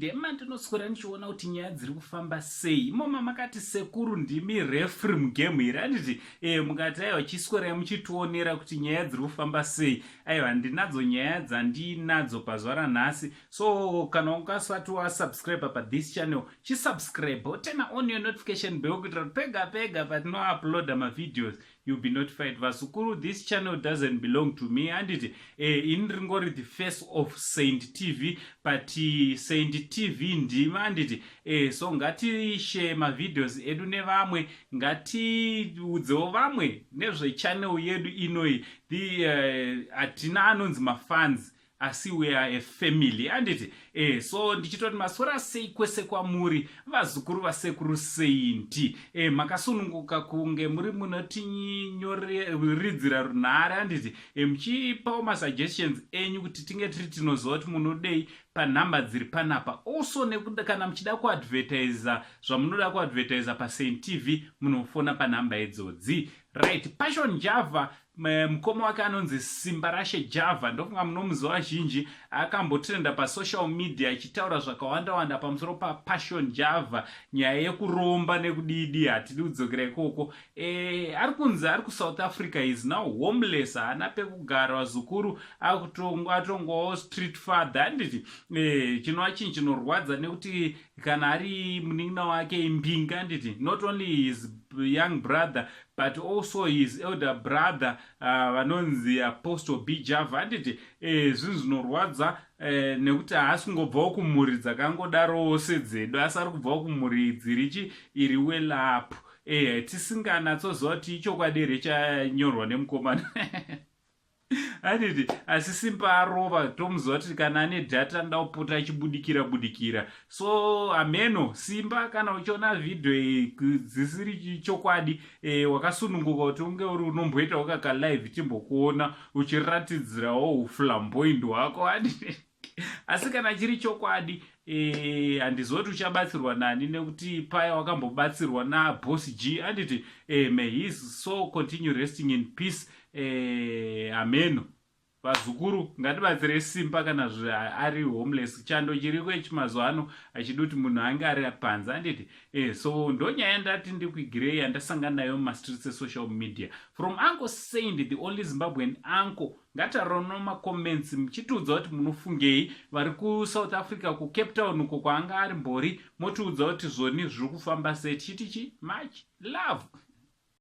media mandinoswera ndichiona kuti nyaya dziri kufamba sei. Imomo makati sekuru ndimi referee mugame iri, handiti mukati aiwa chiswera muchitionera kuti nyaya dziri kufamba sei. Aiwa ndinadzo nyaya dzandinadzo pazuva ranhasi. So kana ungasati wasubscribe pathis channel, chisubscribe, turn on your notification bell kuitira kuti pega pega patinouploada mavideos you'll be notified. Vasukuru, this channel doesn't belong to me, handiti inringori the face of Saint TV, but Saint TV ndima, handiti so ngatishare mavideos edu nevamwe, ngatiudzewo vamwe nezvechannel yedu inoi. Hatina anonzi mafans, asi we are a family, handiti so ndichitoti maswera sei kwese kwamuri vazukuru vasekuru Saint, makasununguka kunge muri munotinyoridzira runhare, handiti muchipawo masuggestions enyu kuti tinge tiri tinoziva kuti munodei panhamba dziri panapa. Also nekuda kana muchida kuadvertisa zvamunoda kuadvertisa paSaint TV munofona panhamba idzodzi. Right, Passion Java, mukoma wake anonzi Simbarashe Java, ndofunga munomuziva zhinji, akambotrenda pasocial media achitaura zvakawanda pamusoro paPassion Java, nyaya yekuromba nekudidi. Hatidi kudzokera ikoko. Ari kunzi ari kuSouth Africa, is now homeless, haana pekugara. Vazukuru atongowawo street father, handiti chinova chinhu chinorwadza nekuti kana ari munin'ina wake imbinga, handiti not only his young brother but also his elder brother vanonzi Apostle B Java, handiti zvinhu zvinorwadza nekuti haasi kungobvawo kumhuri dzakangodarowo sedzedu, asi ari kubvawo kumhuri dziri iri well-up. Tisinganatsoziva kuti ichokwadi here chanyorwa nemukomana handiti asi Simba arova tomuziva kuti kana ane data ndaupota achibudikira. So ameno Simba, kana uchiona video dzisiri chokwadi, wakasununguka kuti unge uri unomboita wakaka live timbokuona uchiratidzirawo flomboyant hwako, handiti asi kana chiri chokwadi handizoti uchabatsirwa nani nekuti paya wakambobatsirwa naBoss G, handiti may his soul continue resting in peace. Ameno vazukuru, ngatibatsire Simba kana ari homeless. Chando chiriko chimazuva ano achidi kuti munhu ange ari panza, handiti so ndonyaya ndati ndikuigirei yandasangana nayo mumastreets esocial media. From Uncle Saint, the only Zimbabwean uncle, ngataurawo mumacomments muchitiudza kuti munofungei. Vari kuSouth Africa, kuCape Town uko kwaanga ari mbori, motiudza kuti zvoni zviri kufamba sei. Tichitichi much love.